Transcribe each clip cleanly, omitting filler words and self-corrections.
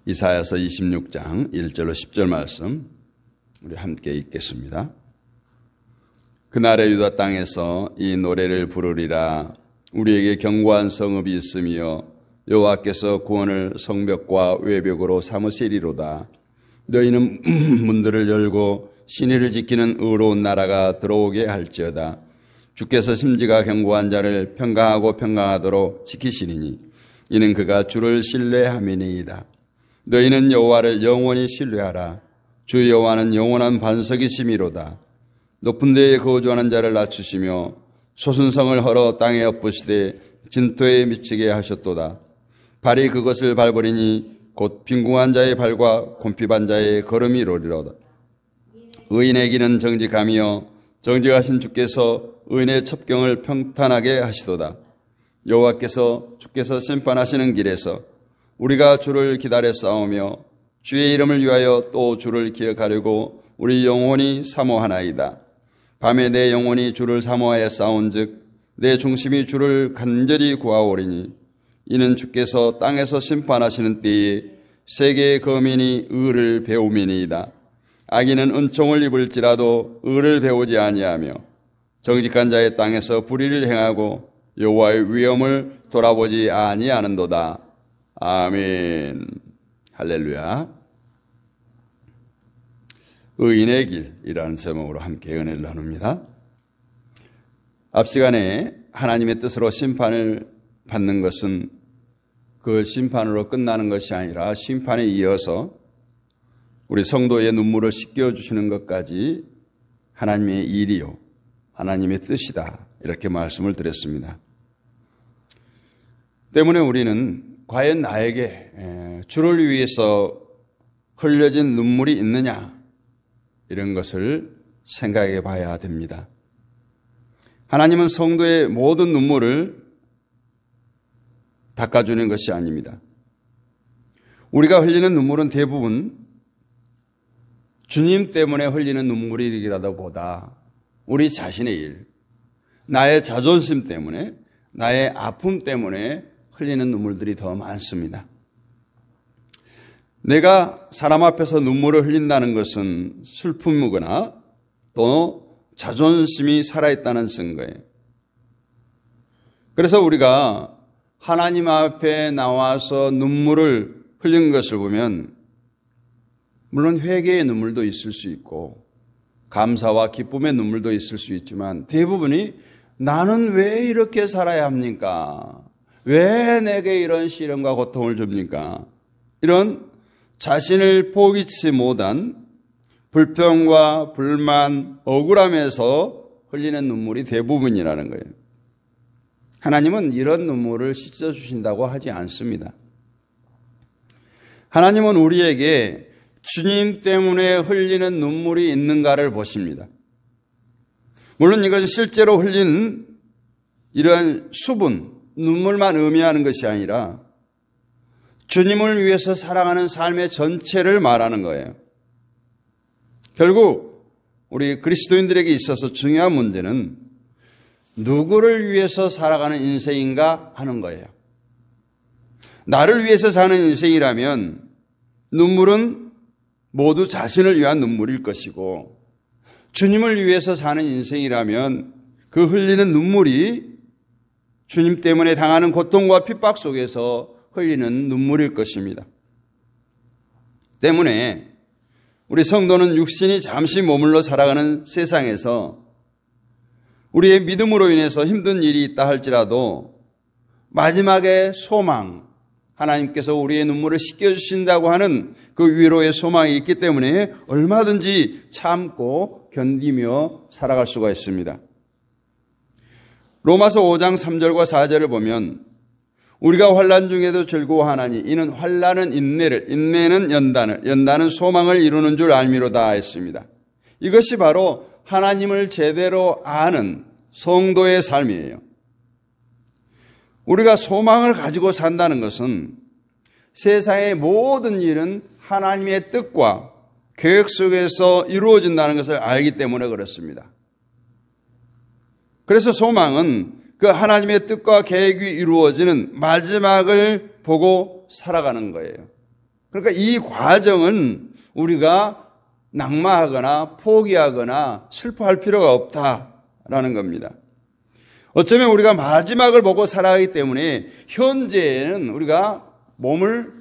이사야서 26장 1절로 10절 말씀 우리 함께 읽겠습니다. 그날의 유다 땅에서 이 노래를 부르리라. 우리에게 견고한 성읍이 있으며 여호와께서 구원을 성벽과 외벽으로 삼으시리로다. 너희는 문들을 열고 신의를 지키는 의로운 나라가 들어오게 할지어다. 주께서 심지가 견고한 자를 평강하고 평강하도록 지키시리니 이는 그가 주를 신뢰함이니이다. 너희는 여호와를 영원히 신뢰하라. 주 여호와는 영원한 반석이심이로다. 높은 데에 거주하는 자를 낮추시며 소순성을 헐어 땅에 엎으시되 진토에 미치게 하셨도다. 발이 그것을 밟으리니 곧 빈궁한 자의 발과 곤핍한 자의 걸음이로리로다. 의인의 길은 정직하며 정직하신 주께서 의인의 첩경을 평탄하게 하시도다. 여호와께서 주께서 심판하시는 길에서 우리가 주를 기다려 싸우며 주의 이름을 위하여 또 주를 기억하려고 우리 영혼이 사모하나이다. 밤에 내 영혼이 주를 사모하여 싸운즉 내 중심이 주를 간절히 구하오리니 이는 주께서 땅에서 심판하시는 때에 세계의 거민이 의를 배움이니이다. 악인은 은총을 입을지라도 의를 배우지 아니하며 정직한 자의 땅에서 불의를 행하고 여호와의 위엄을 돌아보지 아니하는도다. 아멘. 할렐루야. 의인의 길이라는 제목으로 함께 은혜를 나눕니다. 앞 시간에 하나님의 뜻으로 심판을 받는 것은 그 심판으로 끝나는 것이 아니라 심판에 이어서 우리 성도의 눈물을 씻겨주시는 것까지 하나님의 일이요, 하나님의 뜻이다, 이렇게 말씀을 드렸습니다. 때문에 우리는 과연 나에게 주를 위해서 흘려진 눈물이 있느냐, 이런 것을 생각해 봐야 됩니다. 하나님은 성도의 모든 눈물을 닦아주는 것이 아닙니다. 우리가 흘리는 눈물은 대부분 주님 때문에 흘리는 눈물이라도 보다 우리 자신의 일, 나의 자존심 때문에, 나의 아픔 때문에 흘리는 눈물들이 더 많습니다. 내가 사람 앞에서 눈물을 흘린다는 것은 슬픔이거나 또 자존심이 살아있다는 증거예요. 그래서 우리가 하나님 앞에 나와서 눈물을 흘린 것을 보면 물론 회개의 눈물도 있을 수 있고 감사와 기쁨의 눈물도 있을 수 있지만 대부분이 나는 왜 이렇게 살아야 합니까? 왜 내게 이런 시련과 고통을 줍니까? 이런 자신을 포기치 못한 불평과 불만, 억울함에서 흘리는 눈물이 대부분이라는 거예요. 하나님은 이런 눈물을 씻어주신다고 하지 않습니다. 하나님은 우리에게 주님 때문에 흘리는 눈물이 있는가를 보십니다. 물론 이것은 실제로 흘린 이러한 수분, 눈물만 의미하는 것이 아니라 주님을 위해서 살아가는 삶의 전체를 말하는 거예요. 결국 우리 그리스도인들에게 있어서 중요한 문제는 누구를 위해서 살아가는 인생인가 하는 거예요. 나를 위해서 사는 인생이라면 눈물은 모두 자신을 위한 눈물일 것이고 주님을 위해서 사는 인생이라면 그 흘리는 눈물이 주님 때문에 당하는 고통과 핍박 속에서 흘리는 눈물일 것입니다. 때문에 우리 성도는 육신이 잠시 머물러 살아가는 세상에서 우리의 믿음으로 인해서 힘든 일이 있다 할지라도 마지막에 소망, 하나님께서 우리의 눈물을 씻겨주신다고 하는 그 위로의 소망이 있기 때문에 얼마든지 참고 견디며 살아갈 수가 있습니다. 로마서 5장 3절과 4절을 보면 우리가 환난 중에도 즐거워하나니 이는 환난은 인내를, 인내는 연단을, 연단은 소망을 이루는 줄 알미로다 했습니다. 이것이 바로 하나님을 제대로 아는 성도의 삶이에요. 우리가 소망을 가지고 산다는 것은 세상의 모든 일은 하나님의 뜻과 계획 속에서 이루어진다는 것을 알기 때문에 그렇습니다. 그래서 소망은 그 하나님의 뜻과 계획이 이루어지는 마지막을 보고 살아가는 거예요. 그러니까 이 과정은 우리가 낙마하거나 포기하거나 슬퍼할 필요가 없다라는 겁니다. 어쩌면 우리가 마지막을 보고 살아가기 때문에 현재에는 우리가 몸을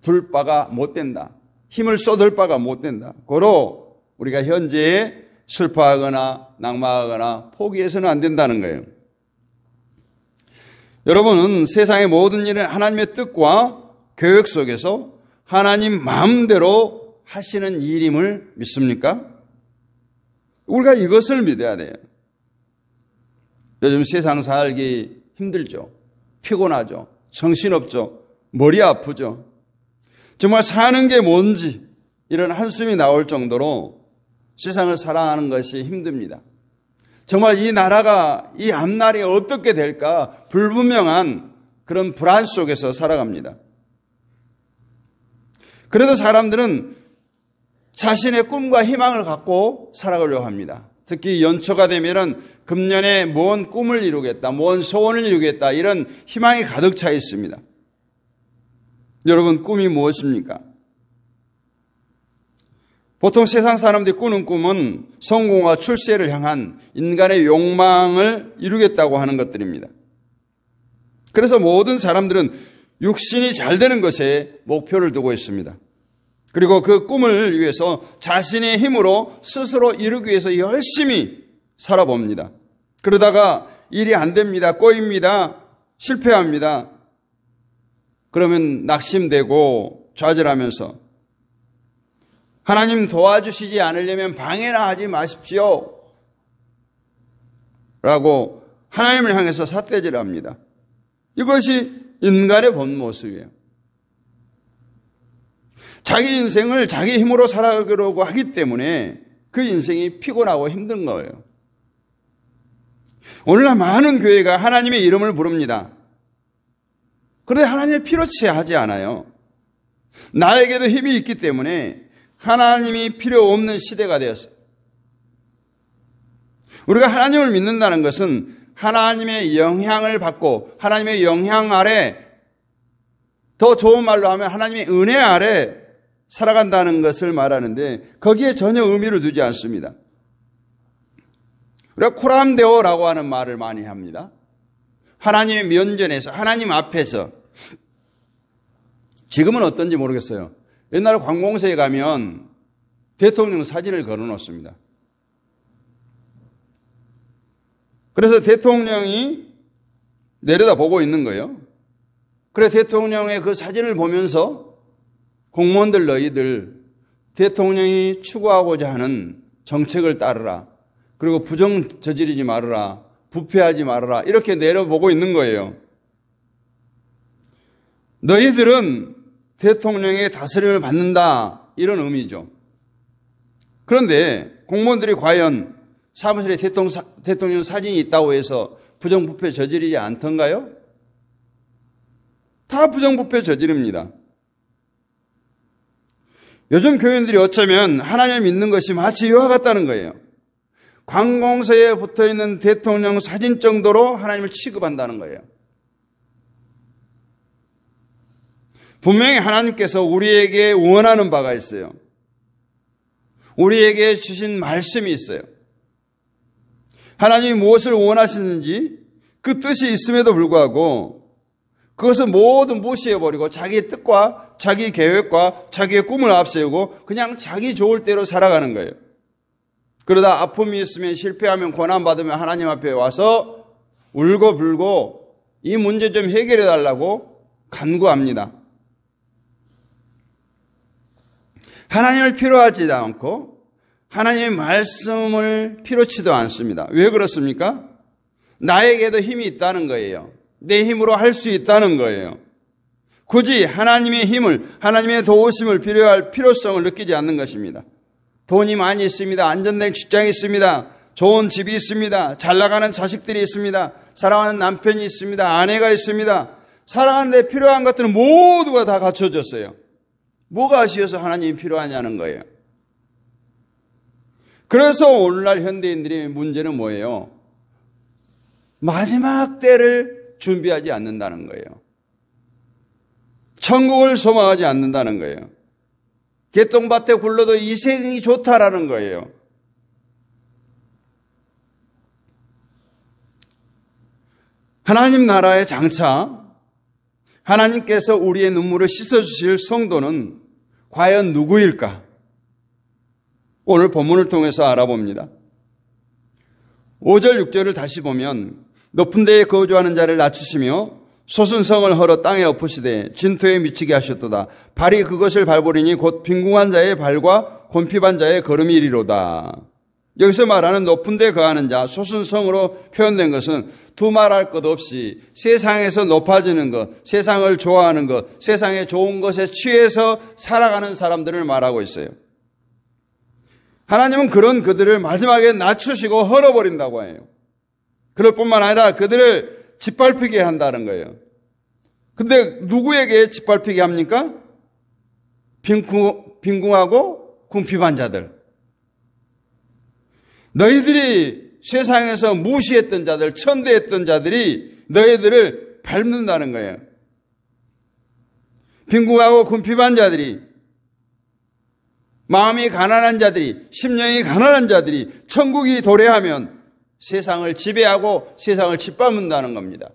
둘 바가 못 된다. 힘을 쏟을 바가 못 된다. 고로 우리가 현재에 슬퍼하거나 낙마하거나 포기해서는 안 된다는 거예요. 여러분은 세상의 모든 일은 하나님의 뜻과 계획 속에서 하나님 마음대로 하시는 일임을 믿습니까? 우리가 이것을 믿어야 돼요. 요즘 세상 살기 힘들죠. 피곤하죠. 정신없죠. 머리 아프죠. 정말 사는 게 뭔지 이런 한숨이 나올 정도로 세상을 살아가는 것이 힘듭니다. 정말 이 나라가 이 앞날이 어떻게 될까 불분명한 그런 불안 속에서 살아갑니다. 그래도 사람들은 자신의 꿈과 희망을 갖고 살아가려고 합니다. 특히 연초가 되면은 금년에 뭔 꿈을 이루겠다, 뭔 소원을 이루겠다 이런 희망이 가득 차 있습니다. 여러분 꿈이 무엇입니까? 보통 세상 사람들이 꾸는 꿈은 성공과 출세를 향한 인간의 욕망을 이루겠다고 하는 것들입니다. 그래서 모든 사람들은 육신이 잘 되는 것에 목표를 두고 있습니다. 그리고 그 꿈을 위해서 자신의 힘으로 스스로 이루기 위해서 열심히 살아봅니다. 그러다가 일이 안 됩니다. 꼬입니다. 실패합니다. 그러면 낙심되고 좌절하면서 하나님 도와주시지 않으려면 방해나 하지 마십시오 라고 하나님을 향해서 삿대질합니다. 이것이 인간의 본 모습이에요. 자기 인생을 자기 힘으로 살아가려고 하기 때문에 그 인생이 피곤하고 힘든 거예요. 오늘날 많은 교회가 하나님의 이름을 부릅니다. 그런데 하나님을 필요치 하지 않아요. 나에게도 힘이 있기 때문에 하나님이 필요 없는 시대가 되었어요. 우리가 하나님을 믿는다는 것은 하나님의 영향을 받고 하나님의 영향 아래, 더 좋은 말로 하면 하나님의 은혜 아래 살아간다는 것을 말하는데 거기에 전혀 의미를 두지 않습니다. 우리가 코람데오라고 하는 말을 많이 합니다. 하나님의 면전에서, 하나님 앞에서. 지금은 어떤지 모르겠어요. 옛날 관공서에 가면 대통령 사진을 걸어놓습니다. 그래서 대통령이 내려다보고 있는 거예요. 그래서 대통령의 그 사진을 보면서 공무원들 너희들 대통령이 추구하고자 하는 정책을 따르라. 그리고 부정 저지르지 말아라. 부패하지 말아라. 이렇게 내려보고 있는 거예요. 너희들은 대통령의 다스림을 받는다. 이런 의미죠. 그런데 공무원들이 과연 사무실에 대통령 사진이 있다고 해서 부정부패 저지르지 않던가요? 다 부정부패 저지릅니다. 요즘 교인들이 어쩌면 하나님을 믿는 것이 마치 이와 같다는 거예요. 관공서에 붙어있는 대통령 사진 정도로 하나님을 취급한다는 거예요. 분명히 하나님께서 우리에게 원하는 바가 있어요. 우리에게 주신 말씀이 있어요. 하나님이 무엇을 원하시는지 그 뜻이 있음에도 불구하고 그것을 모두 무시해버리고 자기의 뜻과 자기 계획과 자기의 꿈을 앞세우고 그냥 자기 좋을 대로 살아가는 거예요. 그러다 아픔이 있으면 실패하면 고난받으면 하나님 앞에 와서 울고 불고 이 문제 좀 해결해 달라고 간구합니다. 하나님을 필요하지도 않고 하나님의 말씀을 필요치도 않습니다. 왜 그렇습니까? 나에게도 힘이 있다는 거예요. 내 힘으로 할 수 있다는 거예요. 굳이 하나님의 힘을, 하나님의 도우심을 필요할 필요성을 느끼지 않는 것입니다. 돈이 많이 있습니다. 안전된 직장이 있습니다. 좋은 집이 있습니다. 잘 나가는 자식들이 있습니다. 사랑하는 남편이 있습니다. 아내가 있습니다. 살아가는 데 필요한 것들은 모두가 다 갖춰졌어요. 뭐가 아쉬워서 하나님이 필요하냐는 거예요. 그래서 오늘날 현대인들의 문제는 뭐예요? 마지막 때를 준비하지 않는다는 거예요. 천국을 소망하지 않는다는 거예요. 개똥밭에 굴러도 이 생이 좋다라는 거예요. 하나님 나라의 장차 하나님께서 우리의 눈물을 씻어주실 성도는 과연 누구일까? 오늘 본문을 통해서 알아봅니다. 5절 6절을 다시 보면 높은 데에 거주하는 자를 낮추시며 솟은 성을 헐어 땅에 엎으시되 진토에 미치게 하셨도다. 발이 그것을 밟으리니 곧 빈궁한 자의 발과 곤핍한 자의 걸음이리로다. 여기서 말하는 높은 데 거하는 자, 솟은 성으로 표현된 것은 두말할 것 없이 세상에서 높아지는 것, 세상을 좋아하는 것, 세상의 좋은 것에 취해서 살아가는 사람들을 말하고 있어요. 하나님은 그런 그들을 마지막에 낮추시고 헐어버린다고 해요. 그럴 뿐만 아니라 그들을 짓밟히게 한다는 거예요. 근데 누구에게 짓밟히게 합니까? 빈궁하고 궁핍한 자들. 너희들이 세상에서 무시했던 자들, 천대했던 자들이 너희들을 밟는다는 거예요. 빈궁하고 궁핍한 자들이, 마음이 가난한 자들이, 심령이 가난한 자들이 천국이 도래하면 세상을 지배하고 세상을 짓밟는다는 겁니다.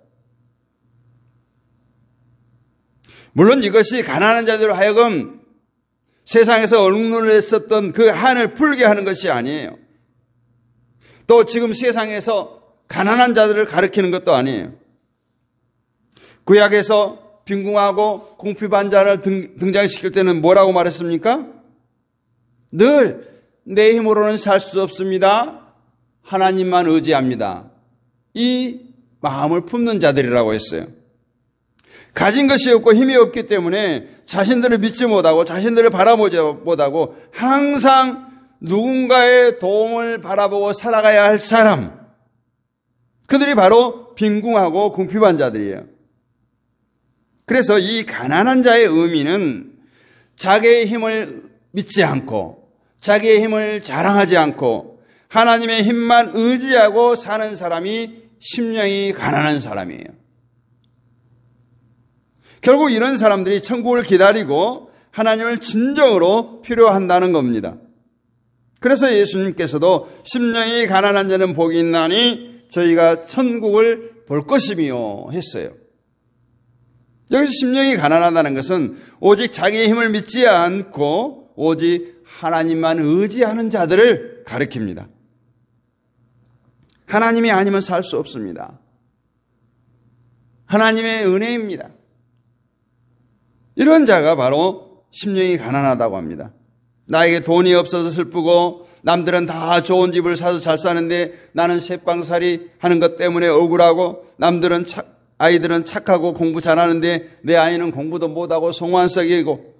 물론 이것이 가난한 자들로 하여금 세상에서 얼룩무를 했었던 그 한을 풀게 하는 것이 아니에요. 또 지금 세상에서 가난한 자들을 가리키는 것도 아니에요. 구약에서 빈궁하고 궁핍한 자를 등장시킬 때는 뭐라고 말했습니까? 늘 내 힘으로는 살 수 없습니다. 하나님만 의지합니다. 이 마음을 품는 자들이라고 했어요. 가진 것이 없고 힘이 없기 때문에 자신들을 믿지 못하고 자신들을 바라보지 못하고 항상 누군가의 도움을 바라보고 살아가야 할 사람, 그들이 바로 빈궁하고 궁핍한 자들이에요. 그래서 이 가난한 자의 의미는 자기의 힘을 믿지 않고 자기의 힘을 자랑하지 않고 하나님의 힘만 의지하고 사는 사람이 심령이 가난한 사람이에요. 결국 이런 사람들이 천국을 기다리고 하나님을 진정으로 필요한다는 겁니다. 그래서 예수님께서도 심령이 가난한 자는 복이 있나니 저희가 천국을 볼 것이며 했어요. 여기서 심령이 가난하다는 것은 오직 자기의 힘을 믿지 않고 오직 하나님만 의지하는 자들을 가리킵니다. 하나님이 아니면 살 수 없습니다. 하나님의 은혜입니다. 이런 자가 바로 심령이 가난하다고 합니다. 나에게 돈이 없어서 슬프고 남들은 다 좋은 집을 사서 잘 사는데 나는 새빵살이 하는 것 때문에 억울하고 남들은 아이들은 착하고 공부 잘하는데 내 아이는 공부도 못하고 송환석이고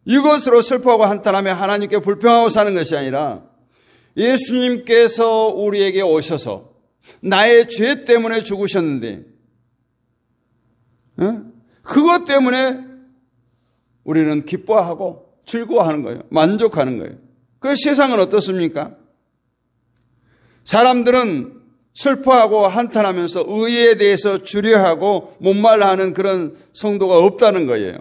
이것으로 슬퍼하고 한탄하며 하나님께 불평하고 사는 것이 아니라 예수님께서 우리에게 오셔서 나의 죄 때문에 죽으셨는데 그것 때문에 우리는 기뻐하고 즐거워하는 거예요. 만족하는 거예요. 그래서 세상은 어떻습니까? 사람들은 슬퍼하고 한탄하면서 의에 대해서 주려하고 목말라하는 그런 성도가 없다는 거예요.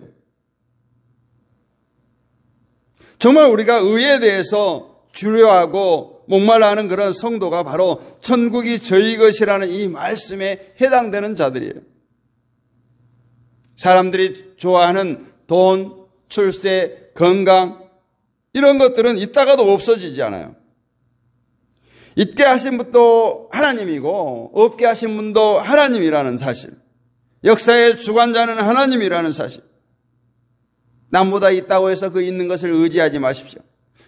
정말 우리가 의에 대해서 주려하고 목말라하는 그런 성도가 바로 천국이 저희 것이라는 이 말씀에 해당되는 자들이에요. 사람들이 좋아하는 돈, 출세, 건강 이런 것들은 있다가도 없어지지 않아요. 있게 하신 분도 하나님이고 없게 하신 분도 하나님이라는 사실, 역사의 주관자는 하나님이라는 사실. 남보다 있다고 해서 그 있는 것을 의지하지 마십시오.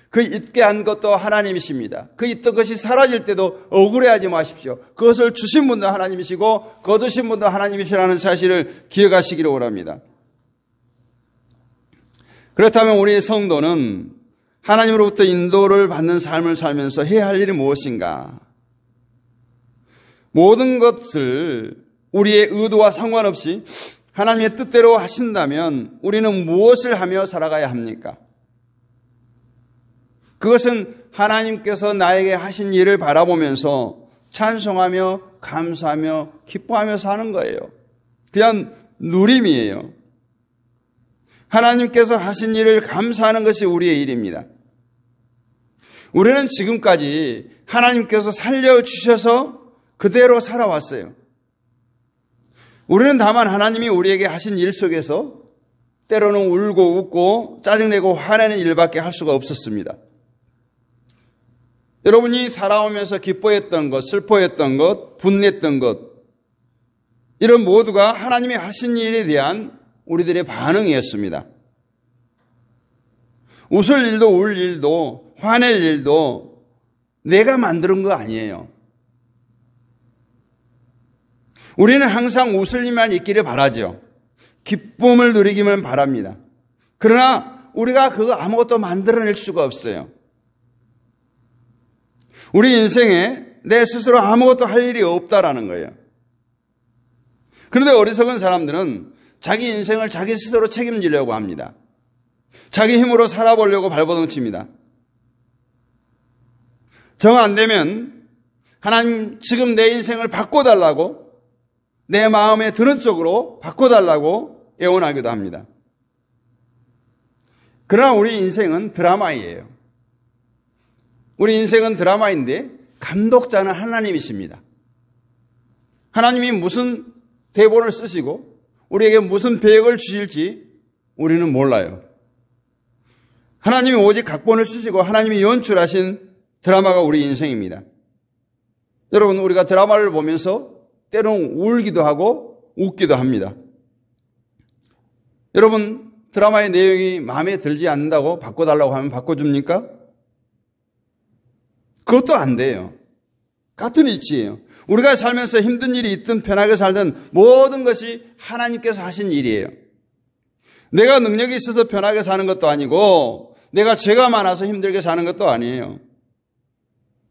그 있게 한 것도 하나님이십니다. 그 있던 것이 사라질 때도 억울해하지 마십시오. 그것을 주신 분도 하나님이시고 거두신 분도 하나님이시라는 사실을 기억하시기를 원합니다. 그렇다면 우리 성도는 하나님으로부터 인도를 받는 삶을 살면서 해야 할 일이 무엇인가? 모든 것을 우리의 의도와 상관없이 하나님의 뜻대로 하신다면 우리는 무엇을 하며 살아가야 합니까? 그것은 하나님께서 나에게 하신 일을 바라보면서 찬송하며 감사하며 기뻐하며 사는 거예요. 그냥 누림이에요. 하나님께서 하신 일을 감사하는 것이 우리의 일입니다. 우리는 지금까지 하나님께서 살려주셔서 그대로 살아왔어요. 우리는 다만 하나님이 우리에게 하신 일 속에서 때로는 울고 웃고 짜증내고 화내는 일밖에 할 수가 없었습니다. 여러분이 살아오면서 기뻐했던 것, 슬퍼했던 것, 분냈던 것, 이런 모두가 하나님이 하신 일에 대한 우리들의 반응이었습니다. 웃을 일도 울 일도 화낼 일도 내가 만드는 거 아니에요. 우리는 항상 웃을 일만 있기를 바라죠. 기쁨을 누리기만 바랍니다. 그러나 우리가 그거 아무것도 만들어낼 수가 없어요. 우리 인생에 내 스스로 아무것도 할 일이 없다라는 거예요. 그런데 어리석은 사람들은 자기 인생을 자기 스스로 책임지려고 합니다. 자기 힘으로 살아보려고 발버둥칩니다. 정 안 되면 하나님 지금 내 인생을 바꿔달라고, 내 마음에 드는 쪽으로 바꿔달라고 애원하기도 합니다. 그러나 우리 인생은 드라마이에요. 우리 인생은 드라마인데 감독자는 하나님이십니다. 하나님이 무슨 대본을 쓰시고 우리에게 무슨 배역을 주실지 우리는 몰라요. 하나님이 오직 각본을 쓰시고 하나님이 연출하신 드라마가 우리 인생입니다. 여러분, 우리가 드라마를 보면서 때로는 울기도 하고 웃기도 합니다. 여러분, 드라마의 내용이 마음에 들지 않는다고 바꿔달라고 하면 바꿔줍니까? 그것도 안 돼요. 같은 이치예요. 우리가 살면서 힘든 일이 있든 편하게 살든 모든 것이 하나님께서 하신 일이에요. 내가 능력이 있어서 편하게 사는 것도 아니고 내가 죄가 많아서 힘들게 사는 것도 아니에요.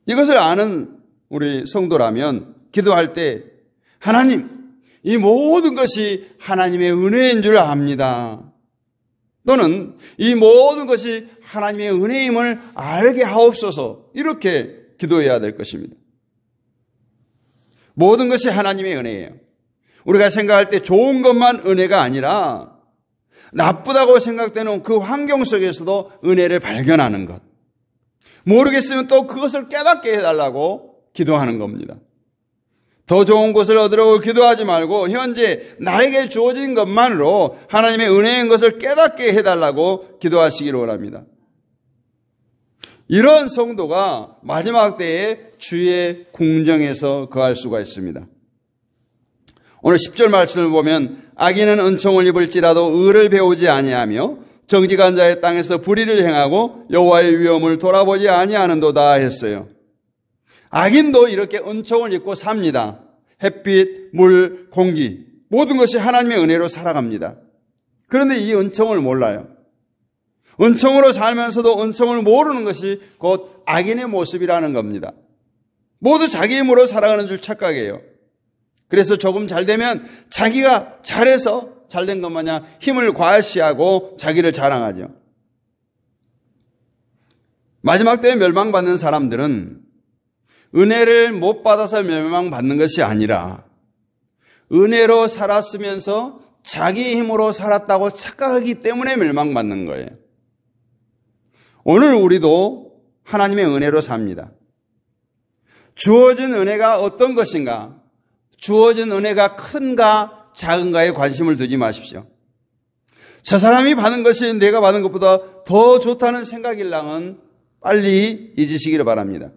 이것을 아는 우리 성도라면 기도할 때 하나님, 이 모든 것이 하나님의 은혜인 줄 압니다. 또는 이 모든 것이 하나님의 은혜임을 알게 하옵소서, 이렇게 기도해야 될 것입니다. 모든 것이 하나님의 은혜예요. 우리가 생각할 때 좋은 것만 은혜가 아니라 나쁘다고 생각되는 그 환경 속에서도 은혜를 발견하는 것. 모르겠으면 또 그것을 깨닫게 해달라고 기도하는 겁니다. 더 좋은 것을 얻으려고 기도하지 말고 현재 나에게 주어진 것만으로 하나님의 은혜인 것을 깨닫게 해달라고 기도하시기를 원합니다. 이런 성도가 마지막 때에 주의 궁정에서 거할 수가 있습니다. 오늘 10절 말씀을 보면 악인은 은총을 입을지라도 의를 배우지 아니하며 정직한 자의 땅에서 불의를 행하고 여호와의 위엄을 돌아보지 아니하는도다 했어요. 악인도 이렇게 은총을 입고 삽니다. 햇빛, 물, 공기, 모든 것이 하나님의 은혜로 살아갑니다. 그런데 이 은총을 몰라요. 은총으로 살면서도 은총을 모르는 것이 곧 악인의 모습이라는 겁니다. 모두 자기 힘으로 살아가는 줄 착각해요. 그래서 조금 잘 되면 자기가 잘해서 잘된 것 마냥 힘을 과시하고 자기를 자랑하죠. 마지막 때에 멸망받는 사람들은 은혜를 못 받아서 멸망받는 것이 아니라 은혜로 살았으면서 자기 힘으로 살았다고 착각하기 때문에 멸망받는 거예요. 오늘 우리도 하나님의 은혜로 삽니다. 주어진 은혜가 어떤 것인가? 주어진 은혜가 큰가 작은가에 관심을 두지 마십시오. 저 사람이 받은 것이 내가 받은 것보다 더 좋다는 생각일랑은 빨리 잊으시기를 바랍니다.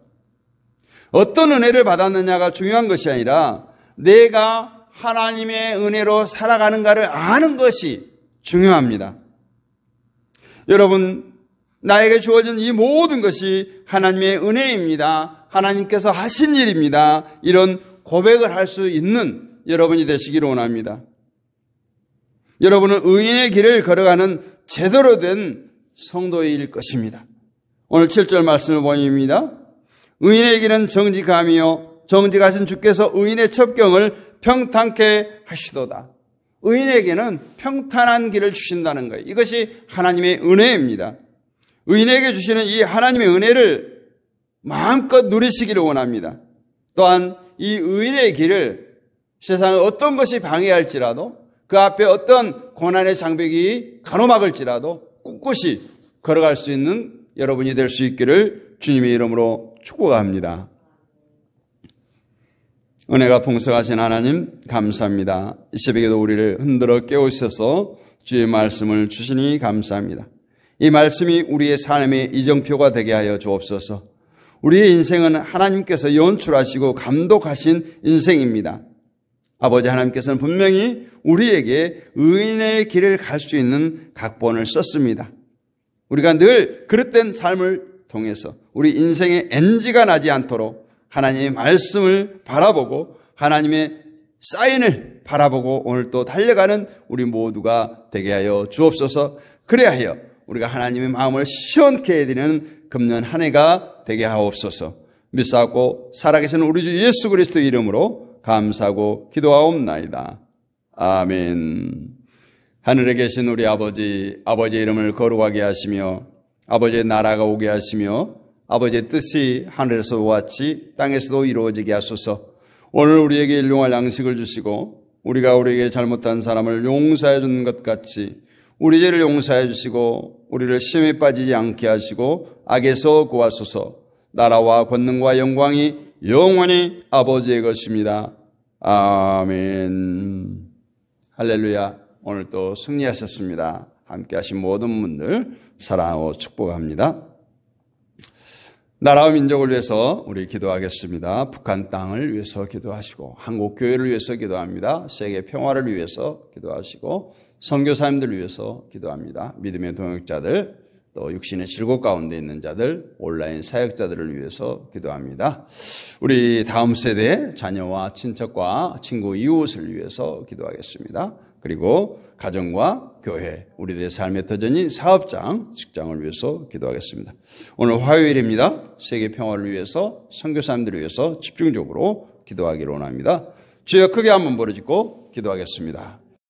어떤 은혜를 받았느냐가 중요한 것이 아니라 내가 하나님의 은혜로 살아가는가를 아는 것이 중요합니다. 여러분, 나에게 주어진 이 모든 것이 하나님의 은혜입니다. 하나님께서 하신 일입니다. 이런 고백을 할 수 있는 여러분이 되시기를 원합니다. 여러분은 의인의 길을 걸어가는 제대로 된 성도일 것입니다. 오늘 7절 말씀을 보입니다. 의인의 길은 정직함이요 정직하신 주께서 의인의 첩경을 평탄케 하시도다. 의인에게는 평탄한 길을 주신다는 거예요. 이것이 하나님의 은혜입니다. 의인에게 주시는 이 하나님의 은혜를 마음껏 누리시기를 원합니다. 또한 이 의인의 길을 세상의 어떤 것이 방해할지라도 그 앞에 어떤 고난의 장벽이 가로막을지라도 꿋꿋이 걸어갈 수 있는 여러분이 될 수 있기를 주님의 이름으로 축복합니다. 은혜가 풍성하신 하나님 감사합니다. 이 새벽에도 우리를 흔들어 깨우셔서 주의 말씀을 주시니 감사합니다. 이 말씀이 우리의 삶의 이정표가 되게 하여 주옵소서. 우리의 인생은 하나님께서 연출하시고 감독하신 인생입니다. 아버지 하나님께서는 분명히 우리에게 의인의 길을 갈 수 있는 각본을 썼습니다. 우리가 늘 그릇된 삶을 통해서 우리 인생의 NG가 나지 않도록 하나님의 말씀을 바라보고 하나님의 사인을 바라보고 오늘 또 달려가는 우리 모두가 되게 하여 주옵소서. 그래야 하여 우리가 하나님의 마음을 시원케 해드리는 금년 한 해가 되게 하옵소서. 믿사옵고 살아계신 우리 주 예수 그리스도의 이름으로 감사하고 기도하옵나이다. 아멘. 하늘에 계신 우리 아버지, 아버지의 이름을 거룩하게 하시며 아버지의 나라가 오게 하시며 아버지의 뜻이 하늘에서도 같이 땅에서도 이루어지게 하소서. 오늘 우리에게 일용할 양식을 주시고 우리가 우리에게 잘못한 사람을 용서해 주는 것 같이 우리 죄를 용서해 주시고 우리를 시험에 빠지지 않게 하시고 악에서 구하소서. 나라와 권능과 영광이 영원히 아버지의 것입니다. 아멘. 할렐루야. 오늘 또 승리하셨습니다. 함께 하신 모든 분들 사랑하고 축복합니다. 나라와 민족을 위해서 우리 기도하겠습니다. 북한 땅을 위해서 기도하시고 한국 교회를 위해서 기도합니다. 세계 평화를 위해서 기도하시고 선교사님들을 위해서 기도합니다. 믿음의 동역자들, 또 육신의 질곡 가운데 있는 자들, 온라인 사역자들을 위해서 기도합니다. 우리 다음 세대 자녀와 친척과 친구, 이웃을 위해서 기도하겠습니다. 그리고 가정과 교회, 우리들의 삶의 터전인 사업장, 직장을 위해서 기도하겠습니다. 오늘 화요일입니다. 세계 평화를 위해서, 선교사님들을 위해서 집중적으로 기도하기를 원합니다. 주여 크게 한번 부르짖고 기도하겠습니다.